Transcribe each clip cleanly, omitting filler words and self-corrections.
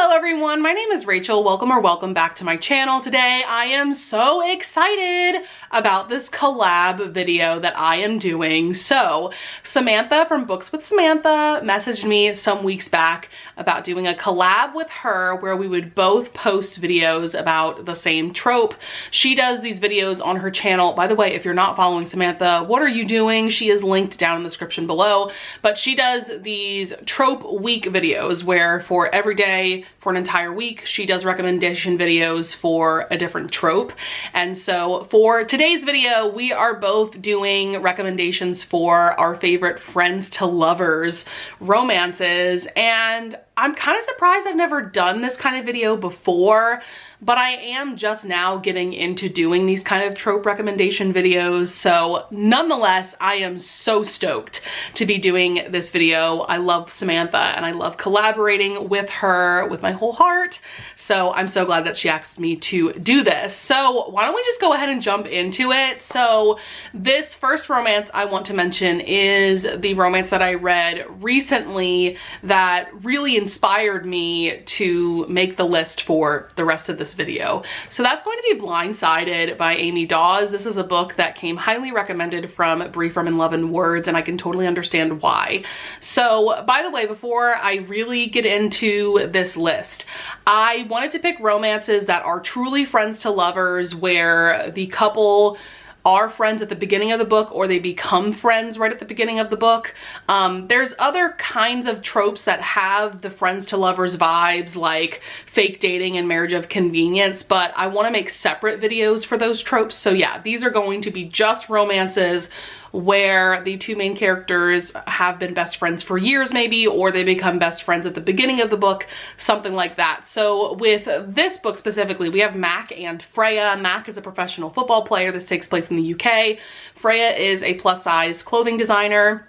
Hello everyone, my name is Rachel. Welcome back to my channel. Today I am so excited about this collab video that I am doing. So Samantha from Books with Samantha messaged me some weeks back about doing a collab with her where we would both post videos about the same trope. She does these videos on her channel. By the way, if you're not following Samantha, what are you doing? She is linked down in the description below, but she does these trope week videos where for every day for an entire week, she does recommendation videos for a different trope. And so for today's video, we are both doing recommendations for our favorite friends to lovers romances. And I'm kind of surprised I've never done this kind of video before, but I am just now getting into doing these kind of trope recommendation videos. So nonetheless, I am so stoked to be doing this video. I love Samantha and I love collaborating with her with my whole heart. So I'm so glad that she asked me to do this. So why don't we just go ahead and jump into it? So this first romance I want to mention is the romance that I read recently that really inspired me to make the list for the rest of this video. So that's going to be Blindsided by Amy Dawes. This is a book that came highly recommended from Bree from In Love and Words, and I can totally understand why. So by the way, before I really get into this list, I wanted to pick romances that are truly friends to lovers, where the couple are friends at the beginning of the book or they become friends right at the beginning of the book. There's other kinds of tropes that have the friends to lovers vibes, like fake dating and marriage of convenience, but I want to make separate videos for those tropes. So yeah, these are going to be just romances where the two main characters have been best friends for years maybe, or they become best friends at the beginning of the book, something like that. So with this book specifically, we have Mac and Freya. Mac is a professional football player. This takes place in the UK. Freya is a plus size clothing designer.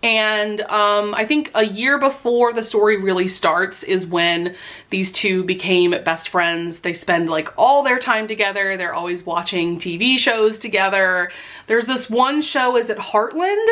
And I think a year before the story really starts is when these two became best friends. They spend like all their time together. They're always watching TV shows together. There's this one show, is it Heartland,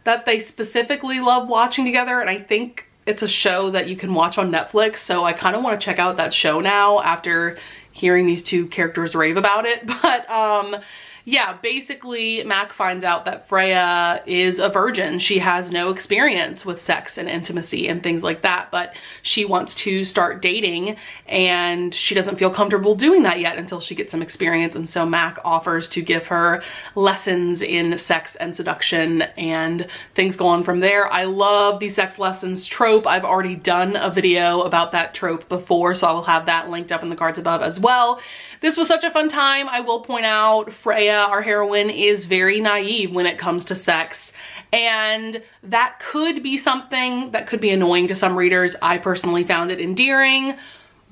that they specifically love watching together. And I think it's a show that you can watch on Netflix. So I kind of want to check out that show now after hearing these two characters rave about it. But yeah, basically Mac finds out that Freya is a virgin. She has no experience with sex and intimacy and things like that, but she wants to start dating and she doesn't feel comfortable doing that yet until she gets some experience. And so Mac offers to give her lessons in sex and seduction, and things go on from there. I love the sex lessons trope. I've already done a video about that trope before, so I will have that linked up in the cards above as well. This was such a fun time. I will point out Freya, our heroine, is very naive when it comes to sex, and that could be something that could be annoying to some readers. I personally found it endearing,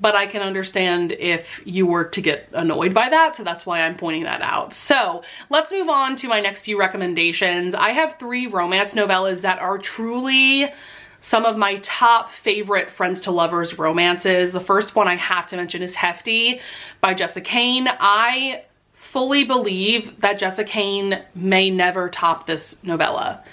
but I can understand if you were to get annoyed by that, so that's why I'm pointing that out. So let's move on to my next few recommendations. I have 3 romance novellas that are truly some of my top favorite friends to lovers romances. The first one I have to mention is Hefty by Jessica Cain. I fully believe that Jessica Cain may never top this novella.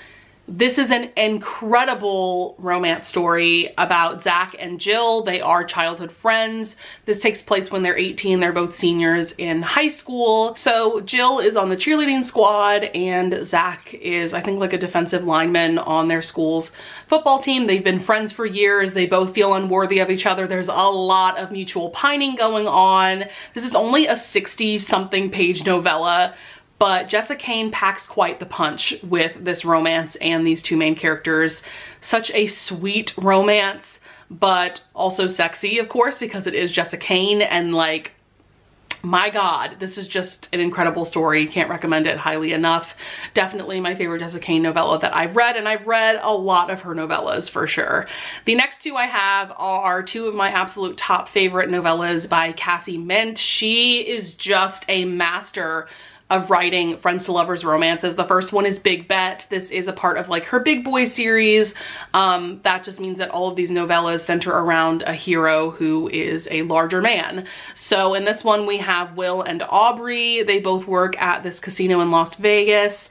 This is an incredible romance story about Zach and Jill. They are childhood friends. This takes place when they're 18. They're both seniors in high school. So Jill is on the cheerleading squad and Zach is, I think, like a defensive lineman on their school's football team. They've been friends for years. They both feel unworthy of each other. There's a lot of mutual pining going on. This is only a 60-something page novella, but Jessica Cain packs quite the punch with this romance and these two main characters. Such a sweet romance, but also sexy, of course, because it is Jessica Cain, and like, my God, this is just an incredible story. Can't recommend it highly enough. Definitely my favorite Jessica Cain novella that I've read, and I've read a lot of her novellas for sure. The next 2 I have are 2 of my absolute top favorite novellas by Cassie Mint. She is just a master of writing friends to lovers romances. The first one is Big Bet. This is a part of like her Big Boy series. That just means that all of these novellas center around a hero who is a larger man. So in this one we have Will and Aubrey. They both work at this casino in Las Vegas.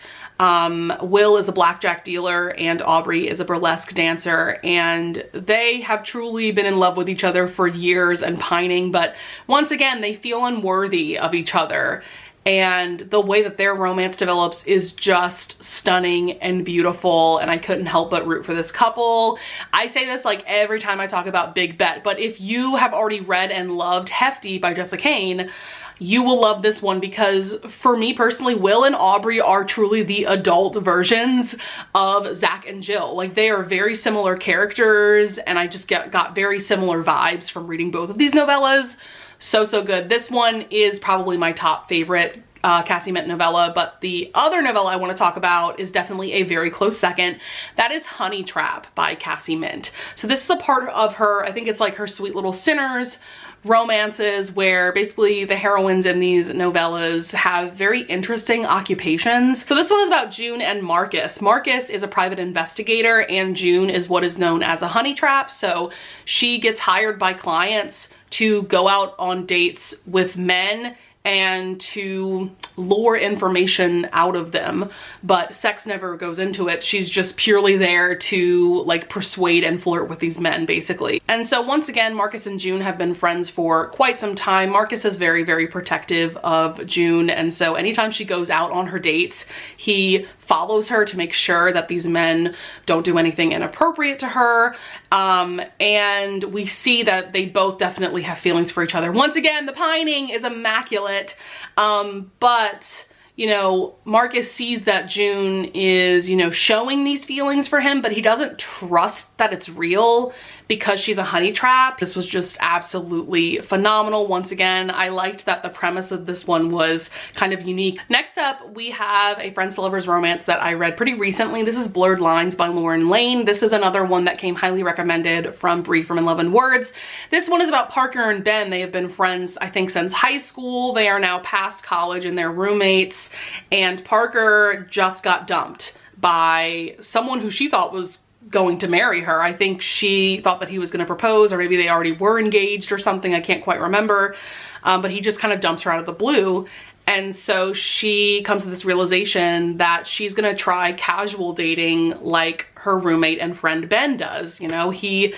Will is a blackjack dealer and Aubrey is a burlesque dancer, and they have truly been in love with each other for years and pining, but once again, they feel unworthy of each other. And the way that their romance develops is just stunning and beautiful, and I couldn't help but root for this couple. I say this like every time I talk about Big Bet, but if you have already read and loved Hefty by Jessica Cain, you will love this one, because for me personally, Will and Aubrey are truly the adult versions of Zach and Jill. Like, they are very similar characters, and I just got very similar vibes from reading both of these novellas. So good. This one is probably my top favorite Cassie Mint novella, but the other novella I want to talk about is definitely a very close second. That is Honey Trap by Cassie Mint. So this is a part of her, I think it's like her Sweet Little Sinners romances, where basically the heroines in these novellas have very interesting occupations. So this one is about June and Marcus. Marcus is a private investigator and June is what is known as a honey trap. So she gets hired by clients to go out on dates with men and to lure information out of them, but sex never goes into it. She's just purely there to like persuade and flirt with these men, basically. And so once again, Marcus and June have been friends for quite some time. Marcus is very protective of June, and so anytime she goes out on her dates, he follows her to make sure that these men don't do anything inappropriate to her. And we see that they both definitely have feelings for each other. Once again, the pining is immaculate, but you know, Marcus sees that June is, you know, showing these feelings for him, but he doesn't trust that it's real because she's a honey trap. This was just absolutely phenomenal. Once again, I liked that the premise of this one was kind of unique. Next up, we have a friends to lovers romance that I read pretty recently. This is Blurred Lines by Lauren Lane. This is another one that came highly recommended from Bree from In Love and Words. This one is about Parker and Ben. They have been friends, I think, since high school. They are now past college and they're roommates, and Parker just got dumped by someone who she thought was going to marry her. I think she thought that he was going to propose, or maybe they already were engaged or something. I can't quite remember. But he just kind of dumps her out of the blue. And so she comes to this realization that she's going to try casual dating like her roommate and friend Ben does. You know, he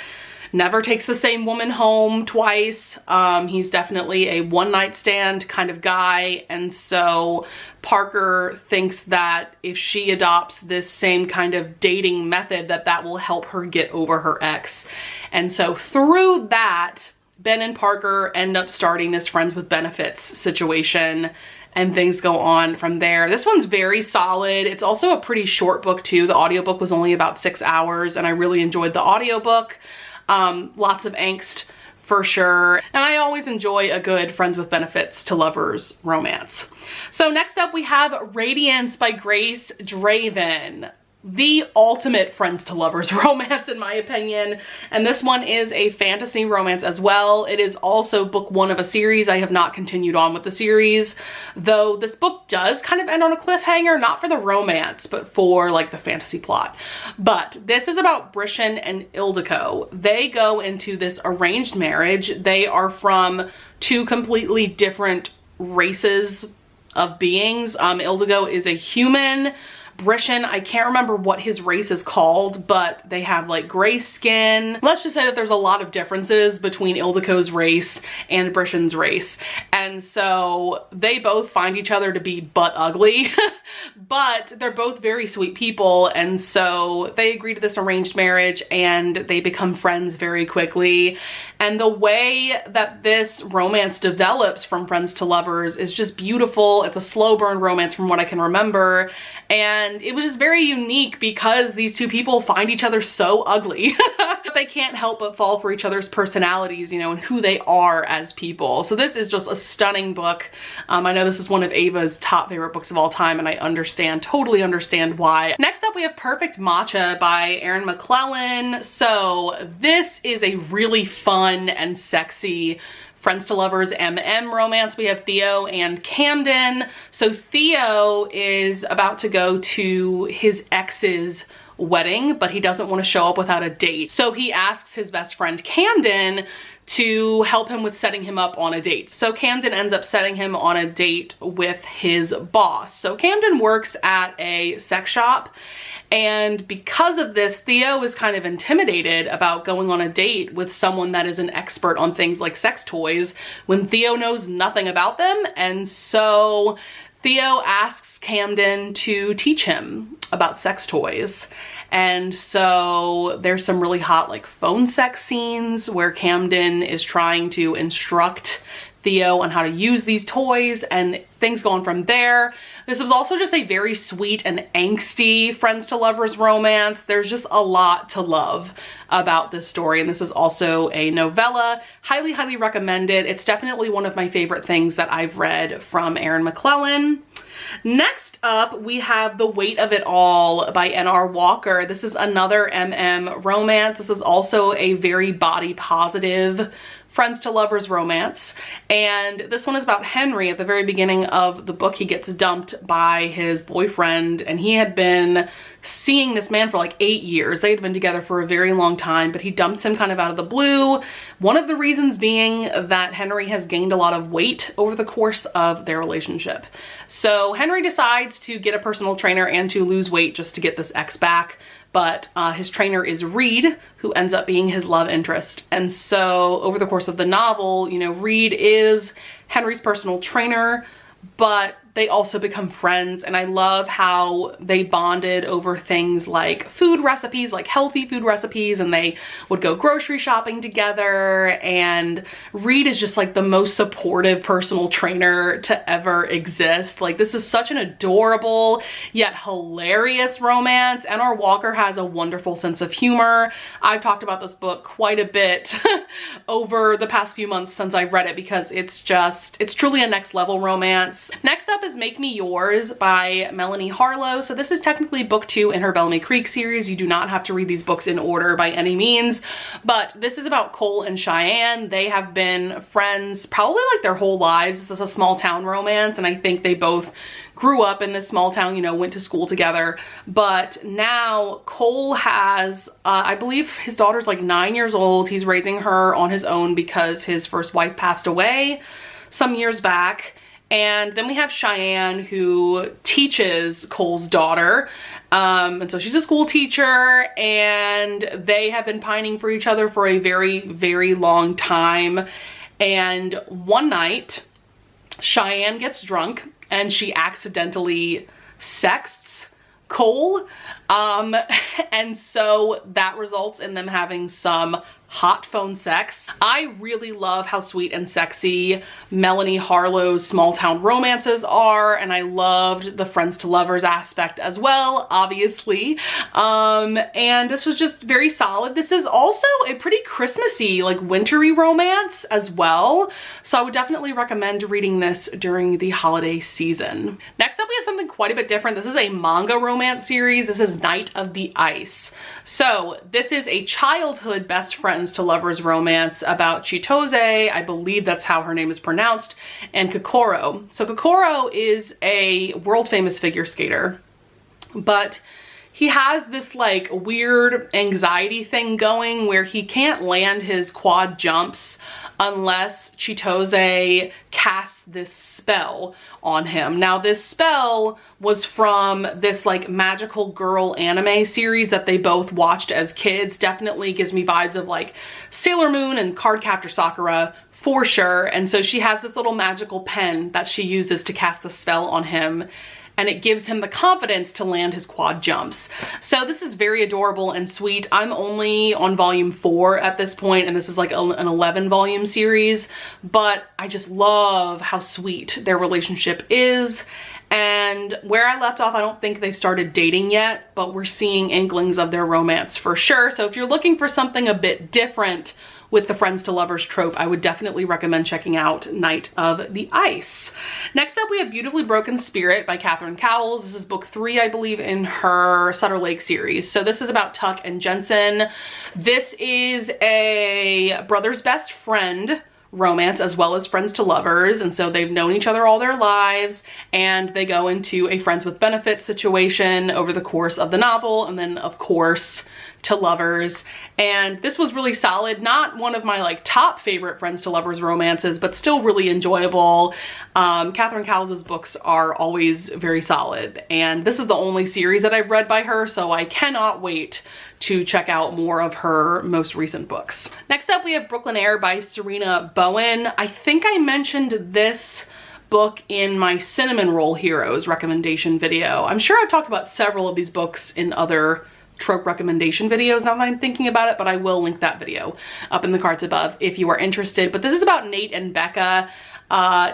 never takes the same woman home twice. He's definitely a one-night stand kind of guy. And so Parker thinks that if she adopts this same kind of dating method, that will help her get over her ex. And so through that, Ben and Parker end up starting this friends with benefits situation, and things go on from there. This one's very solid. It's also a pretty short book too. The audiobook was only about 6 hours, and I really enjoyed the audiobook. Lots of angst for sure. And I always enjoy a good friends with benefits to lovers romance. So next up we have Radiance by Grace Draven. The ultimate friends to lovers romance in my opinion. And this one is a fantasy romance as well. It is also book 1 of a series. I have not continued on with the series, though this book does kind of end on a cliffhanger, not for the romance, but for like the fantasy plot. But this is about Brishan and Ildiko. They go into this arranged marriage. They are from 2 completely different races of beings. Ildiko is a human. Brishan, I can't remember what his race is called, but they have like gray skin. Let's just say that there's a lot of differences between Ildiko's race and Brishan's race. And so they both find each other to be butt ugly, but they're both very sweet people. And so they agree to this arranged marriage and they become friends very quickly. And the way that this romance develops from friends to lovers is just beautiful. It's a slow burn romance from what I can remember. And it was just very unique because these 2 people find each other so ugly. They can't help but fall for each other's personalities, you know, and who they are as people. So this is just a stunning book. I know this is one of Ava's top favorite books of all time, and I understand, totally understand why. Next up we have Perfect Matcha by Erin McClellan. So this is a really fun and sexy friends to lovers MM romance. We have Theo and Camden. So Theo is about to go to his ex's wedding, but he doesn't want to show up without a date. So he asks his best friend Camden to help him with setting him up on a date. So Camden ends up setting him on a date with his boss. So Camden works at a sex shop, and because of this, Theo is kind of intimidated about going on a date with someone that is an expert on things like sex toys when Theo knows nothing about them. And so Theo asks Camden to teach him about sex toys. And so there's some really hot like phone sex scenes where Camden is trying to instruct Theo on how to use these toys, and things go on from there. This was also just a very sweet and angsty friends to lovers romance. There's just a lot to love about this story, and this is also a novella. Highly, highly recommended. It's definitely one of my favorite things that I've read from Erin McClellan. Next up, we have The Weight of It All by N.R. Walker. This is another MM romance. This is also a very body positive friends to lovers romance, and this one is about Henry. At the very beginning of the book, he gets dumped by his boyfriend, and he had been seeing this man for like 8 years. They had been together for a very long time, but he dumps him kind of out of the blue. One of the reasons being that Henry has gained a lot of weight over the course of their relationship. So Henry decides to get a personal trainer and to lose weight just to get this ex back. But his trainer is Reed, who ends up being his love interest. And so over the course of the novel, you know, Reed is Henry's personal trainer, but they also become friends, and I love how they bonded over things like food recipes, like healthy food recipes, and they would go grocery shopping together. And Reed is just like the most supportive personal trainer to ever exist. Like, this is such an adorable yet hilarious romance. N.R. Walker has a wonderful sense of humor. I've talked about this book quite a bit over the past few months since I've read it, because it's truly a next level romance. Next up is Make Me Yours by Melanie Harlow. So this is technically book 2 in her Bellamy Creek series. You do not have to read these books in order by any means, but this is about Cole and Cheyenne. They have been friends probably like their whole lives. This is a small town romance, and I think they both grew up in this small town, you know, went to school together. But now Cole has, I believe his daughter's like 9 years old. He's raising her on his own because his first wife passed away some years back. And then we have Cheyenne, who teaches Cole's daughter. And so she's a school teacher, and they have been pining for each other for a very, very long time. And one night, Cheyenne gets drunk and she accidentally sexts Cole. And so that results in them having some hot phone sex. I really love how sweet and sexy Melanie Harlow's small town romances are, and I loved the friends to lovers aspect as well, obviously. And this was just very solid. This is also a pretty Christmassy, like wintry romance as well, so I would definitely recommend reading this during the holiday season. Next up, we have something quite a bit different. This is a manga romance series. This is Night of the Ice. So this is a childhood best friends to lovers romance about Chitose, I believe that's how her name is pronounced, and Kokoro. So Kokoro is a world famous figure skater, but he has this like weird anxiety thing going where he can't land his quad jumps unless Chitose casts this spell on him. Now, this spell was from this like magical girl anime series that they both watched as kids. Definitely gives me vibes of like Sailor Moon and Cardcaptor Sakura for sure. And so she has this little magical pen that she uses to cast the spell on him, and it gives him the confidence to land his quad jumps. So this is very adorable and sweet. I'm only on volume 4 at this point, and this is like an 11 volume series, but I just love how sweet their relationship is. And where I left off, I don't think they've started dating yet, but we're seeing inklings of their romance for sure. So if you're looking for something a bit different with the friends to lovers trope, I would definitely recommend checking out Night of the Ice. Next up, we have Beautifully Broken Spirit by Catherine Cowles. This is book 3, I believe, in her Sutter Lake series. So this is about Tuck and Jensen. This is a brother's best friend romance as well as friends to lovers, and so they've known each other all their lives, and they go into a friends with benefits situation over the course of the novel. And then of course to Lovers, and this was really solid. Not one of my like top favorite Friends to Lovers romances, but still really enjoyable. Catherine Cowles' books are always very solid, and this is the only series that I've read by her, so I cannot wait to check out more of her most recent books. Next up, we have Brooklyn Air by Serena Bowen. I think I mentioned this book in my Cinnamon Roll Heroes recommendation video. I'm sure I've talked about several of these books in other trope recommendation videos now that I'm thinking about it, but I will link that video up in the cards above if you are interested. But this is about Nate and Becca.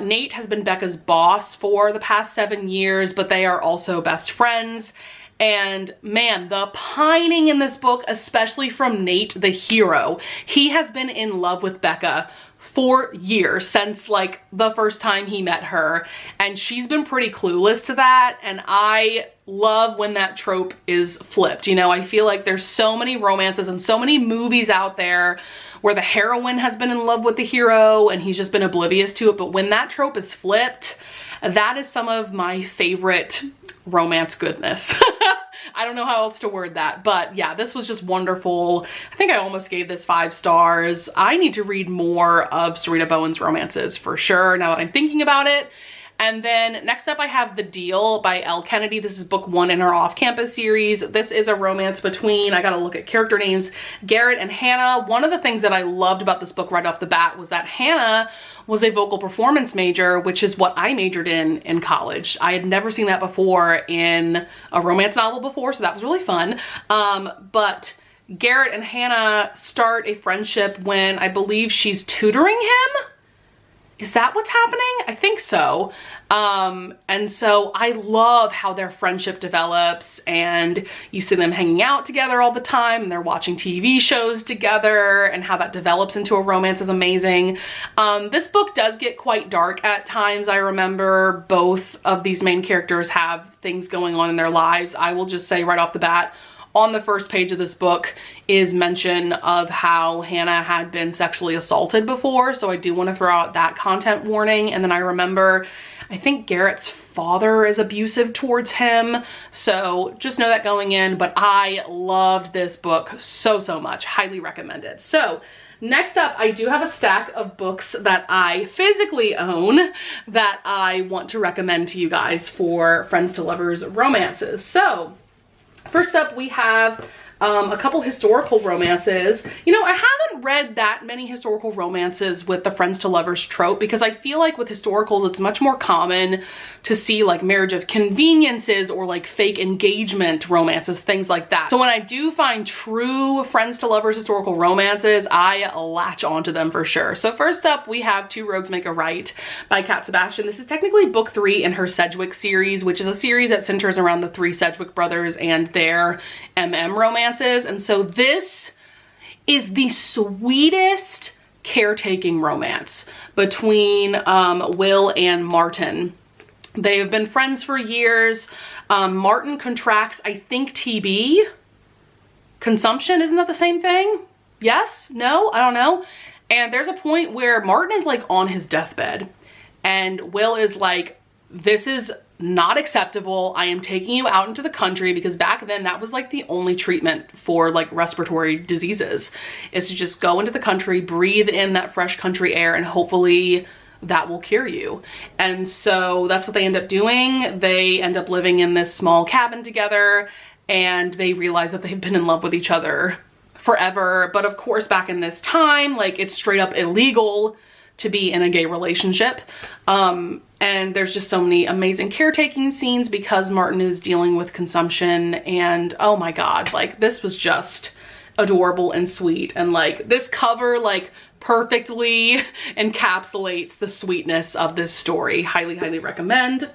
Nate has been Becca's boss for the past 7 years, but they are also best friends. And man, the pining in this book, especially from Nate, the hero. He has been in love with Becca for years, since like the first time he met her, and she's been pretty clueless to that, and I love when that trope is flipped. You know, I feel like there's so many romances and so many movies out there where the heroine has been in love with the hero and he's just been oblivious to it, but when that trope is flipped, that is some of my favorite romance goodness. I don't know how else to word that, but yeah, this was just wonderful. I think I almost gave this 5 stars. I need to read more of Serena Bowen's romances for sure, now that I'm thinking about it. And then next up I have The Deal by Elle Kennedy. This is book 1 in her off-campus series. This is a romance between, I gotta look at character names, Garrett and Hannah. One of the things that I loved about this book right off the bat was that Hannah was a vocal performance major, which is what I majored in college. I had never seen that before in a romance novel before, so that was really fun. But Garrett and Hannah start a friendship when I believe she's tutoring him. Is that what's happening? I think so. And so I love how their friendship develops, and you see them hanging out together all the time, and they're watching TV shows together, and how that develops into a romance is amazing. This book does get quite dark at times. I remember both of these main characters have things going on in their lives. I will just say right off the bat, on the first page of this book is mention of how Hannah had been sexually assaulted before, so I do want to throw out that content warning. And then I remember, I think Garrett's father is abusive towards him, so just know that going in. But I loved this book so much. Highly recommended. So next up, I do have a stack of books that I physically own that I want to recommend to you guys for Friends to Lovers romances. So first up, we have a couple historical romances. You know, I haven't read that many historical romances with the Friends to Lovers trope, because I feel like with historicals, it's much more common to see like marriage of conveniences or like fake engagement romances, things like that. So when I do find true Friends to Lovers historical romances, I latch onto them for sure. So first up, we have Two Rogues Make a Right by Cat Sebastian. This is technically book 3 in her Sedgwick series, which is a series that centers around the 3 Sedgwick brothers and their romances. And so this is the sweetest caretaking romance between Will and Martin. They have been friends for years. Martin contracts, I think, TB. Consumption, isn't that the same thing? Yes? No? I don't know. And there's a point where Martin is like on his deathbed, and Will is like, this is not acceptable. I am taking you out into the country, because back then that was like the only treatment for like respiratory diseases, is to just go into the country, breathe in that fresh country air, and hopefully that will cure you. And so that's what they end up doing. They end up living in this small cabin together, and they realize that they've been in love with each other forever. But of course, back in this time, like, it's straight up illegal to be in a gay relationship. And there's just so many amazing caretaking scenes because Martin is dealing with consumption, and oh my God, like, this was just adorable and sweet. And like, this cover like perfectly encapsulates the sweetness of this story. Highly, highly recommend.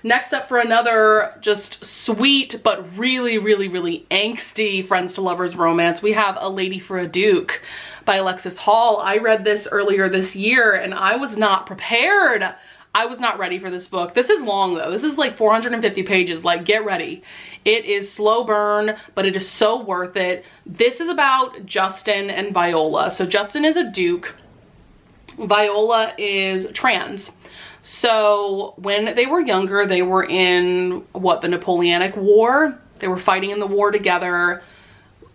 Next up, for another just sweet but really, really, really angsty Friends to Lovers romance, we have A Lady for a Duke by Alexis Hall. I read this earlier this year and I was not prepared. I was not ready for this book. This is long though. This is like 450 pages. Like, get ready. It is slow burn, but it is so worth it. This is about Justin and Viola. So Justin is a duke. Viola is trans. So when they were younger, they were in what, the Napoleonic War. They were fighting in the war together.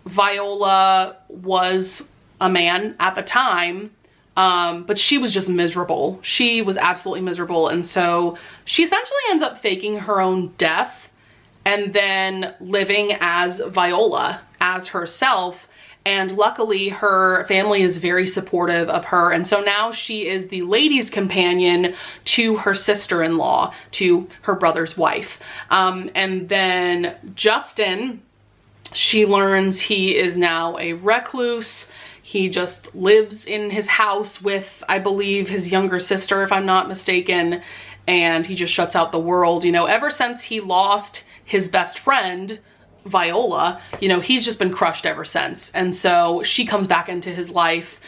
Viola was a man at the time, but she was just miserable. She was absolutely miserable. And so she essentially ends up faking her own death and then living as Viola, as herself. And luckily her family is very supportive of her. And so now she is the lady's companion to her sister-in-law, to her brother's wife. And then Justin, she learns he is now a recluse. He just lives in his house with, I believe, his younger sister, if I'm not mistaken. And he just shuts out the world. You know, ever since he lost his best friend, Viola, you know, he's just been crushed ever since. And so she comes back into his life.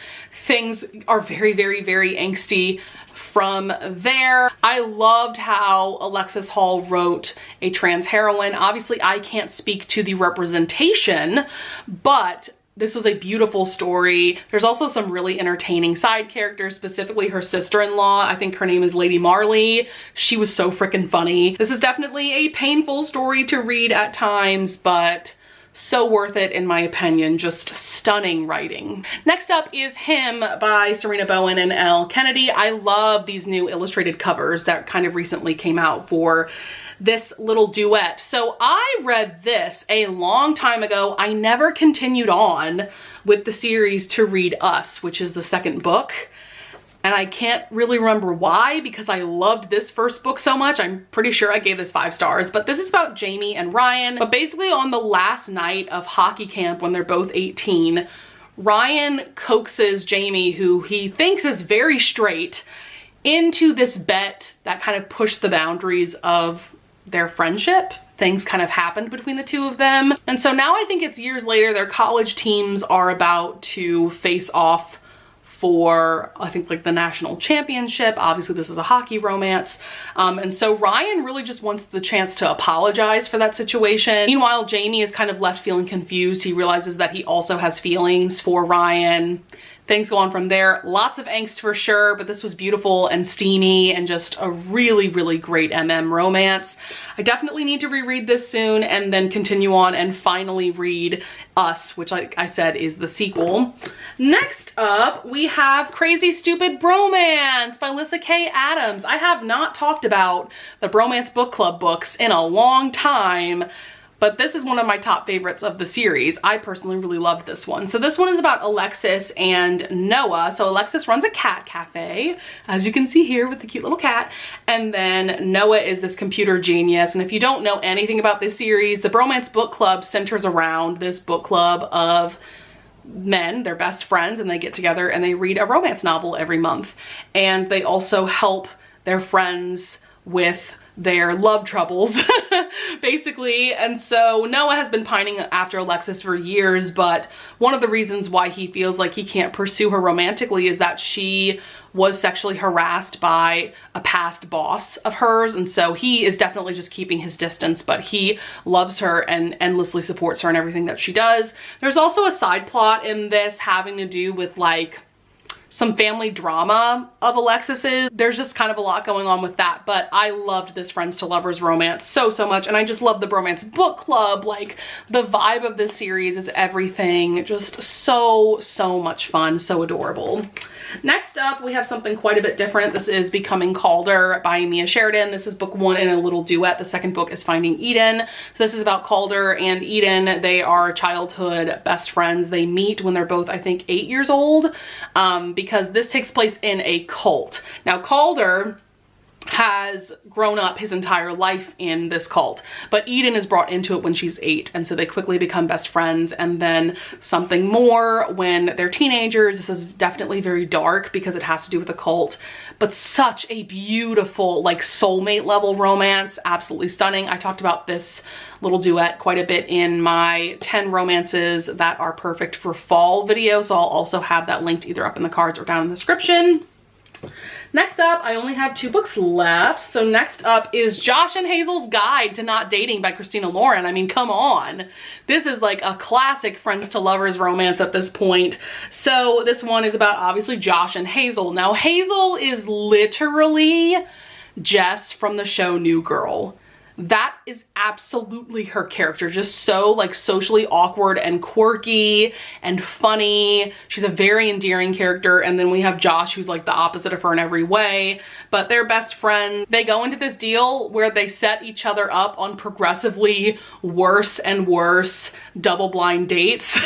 Things are very, very, very angsty from there. I loved how Alexis Hall wrote a trans heroine. Obviously, I can't speak to the representation, but this was a beautiful story. There's also some really entertaining side characters, specifically her sister-in-law. I think her name is Lady Marley. She was so freaking funny. This is definitely a painful story to read at times, but so worth it in my opinion. Just stunning writing. Next up is Him by Serena Bowen and Elle Kennedy. I love these new illustrated covers that kind of recently came out for this little duet. So I read this a long time ago. I never continued on with the series to read Us, which is the second book. And I can't really remember why, because I loved this first book so much. I'm pretty sure I gave this 5 stars, but this is about Jamie and Ryan. But basically on the last night of hockey camp when they're both 18, Ryan coaxes Jamie, who he thinks is very straight, into this bet that kind of pushed the boundaries of their friendship. Things kind of happened between the two of them. And so now I think it's years later, their college teams are about to face off for, I think, like the national championship. Obviously this is a hockey romance. And so Ryan really just wants the chance to apologize for that situation. Meanwhile, Jamie is kind of left feeling confused. He realizes that he also has feelings for Ryan. Things go on from there. Lots of angst for sure, but this was beautiful and steamy and just a really, really great romance. I definitely need to reread this soon and then continue on and finally read Us, which, like I said, is the sequel. Next up, we have Crazy Stupid Bromance by Lyssa Kay Adams. I have not talked about the Bromance Book Club books in a long time, but this is one of my top favorites of the series. I personally really loved this one. So this one is about Alexis and Noah. So Alexis runs a cat cafe, as you can see here with the cute little cat. And then Noah is this computer genius. And if you don't know anything about this series, the Bromance Book Club centers around this book club of men, they're best friends, and they get together and they read a romance novel every month. And they also help their friends with their love troubles, basically. And so Noah has been pining after Alexis for years, but one of the reasons why he feels like he can't pursue her romantically is that she was sexually harassed by a past boss of hers. And so he is definitely just keeping his distance, but he loves her and endlessly supports her in everything that she does. There's also a side plot in this having to do with like some family drama of Alexis's. There's just kind of a lot going on with that, but I loved this friends to lovers romance so much, and I just love the Bromance Book Club. Like, the vibe of this series is everything. Just so much fun, so adorable. Next up, we have something quite a bit different. This is Becoming Calder by Mia Sheridan. This is book 1 in a little duet. The second book is Finding Eden. So this is about Calder and Eden. They are childhood best friends. They meet when they're both, I think, 8 years old, because this takes place in a cult. Now, Calder has grown up his entire life in this cult, but Eden is brought into it when she's 8, and so they quickly become best friends, and then something more when they're teenagers. This is definitely very dark because it has to do with a cult, but such a beautiful, like, soulmate level romance. Absolutely stunning. I talked about this little duet quite a bit in my 10 romances that are perfect for fall video, so I'll also have that linked either up in the cards or down in the description. Next up, I only have 2 books left. So next up is Josh and Hazel's Guide to Not Dating by Christina Lauren. I mean, come on. This is like a classic friends to lovers romance at this point. So this one is about, obviously, Josh and Hazel. Now, Hazel is literally Jess from the show New Girl. that is absolutely her character. Just so like socially awkward and quirky and funny. She's a very endearing character. And then we have Josh, who's like the opposite of her in every way, but they're best friends. They go into this deal where they set each other up on progressively worse and worse double blind dates.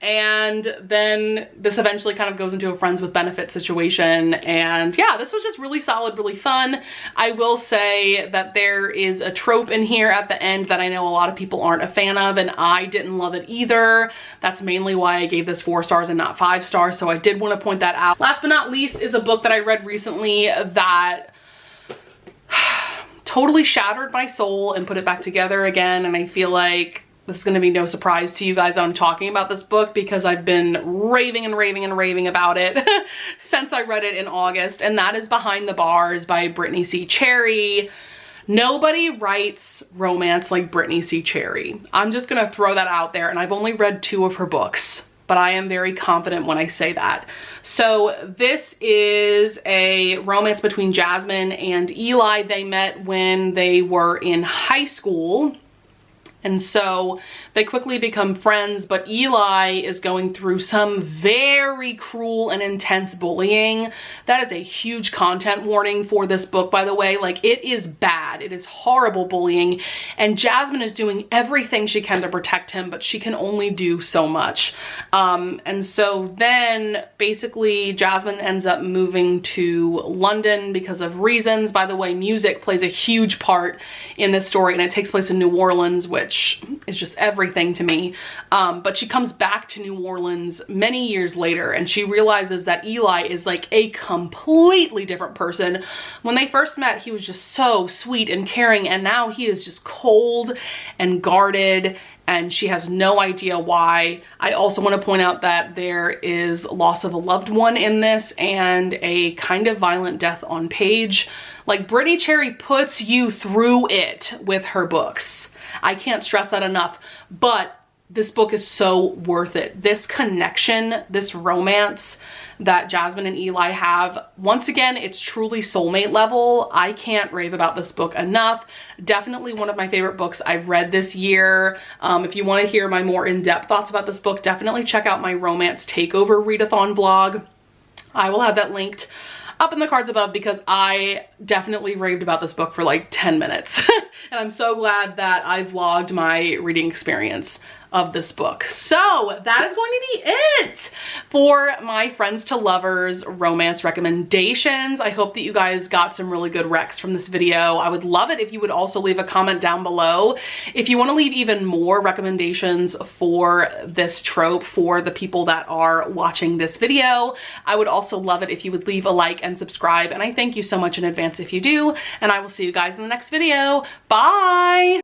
And then this eventually kind of goes into a friends with benefits situation. And yeah, this was just really solid, really fun. I will say that there is a trope in here at the end that I know a lot of people aren't a fan of, and I didn't love it either. That's mainly why I gave this 4 stars and not 5 stars. So I did want to point that out. Last but not least is a book that I read recently that totally shattered my soul and put it back together again. And I feel like this is going to be no surprise to you guys that I'm talking about this book, because I've been raving and raving and raving about it since I read it in August, and that is Behind the Bars by Brittany C. Cherry. Nobody writes romance like Brittany C. Cherry. I'm just going to throw that out there, and I've only read 2 of her books, but I am very confident when I say that. So this is a romance between Jasmine and Eli. They met when they were in high school. And so they quickly become friends, but Eli is going through some very cruel and intense bullying. That is a huge content warning for this book, by the way. Like, it is bad. It is horrible bullying. And Jasmine is doing everything she can to protect him, but she can only do so much. And so then basically Jasmine ends up moving to London because of reasons. By the way, music plays a huge part in this story, and it takes place in New Orleans, which is just everything to me. But she comes back to New Orleans many years later, and she realizes that Eli is like a completely different person. When they first met, he was just so sweet and caring, and now he is just cold and guarded, and she has no idea why. I also want to point out that there is loss of a loved one in this and a kind of violent death on page. Like, Brittany Cherry puts you through it with her books. I can't stress that enough, but this book is so worth it. This connection, this romance that Jasmine and Eli have, once again, it's truly soulmate level. I can't rave about this book enough. Definitely one of my favorite books I've read this year. If you want to hear my more in-depth thoughts about this book, definitely check out my Romance Takeover readathon vlog. I will have that linked up in the cards above, because I definitely raved about this book for like 10 minutes. And I'm so glad that I vlogged my reading experience of this book. So that is going to be it for my friends to lovers romance recommendations. I hope that you guys got some really good recs from this video. I would love it if you would also leave a comment down below if you want to leave even more recommendations for this trope for the people that are watching this video. I would also love it if you would leave a like and subscribe, and I thank you so much in advance if you do, and I will see you guys in the next video. Bye!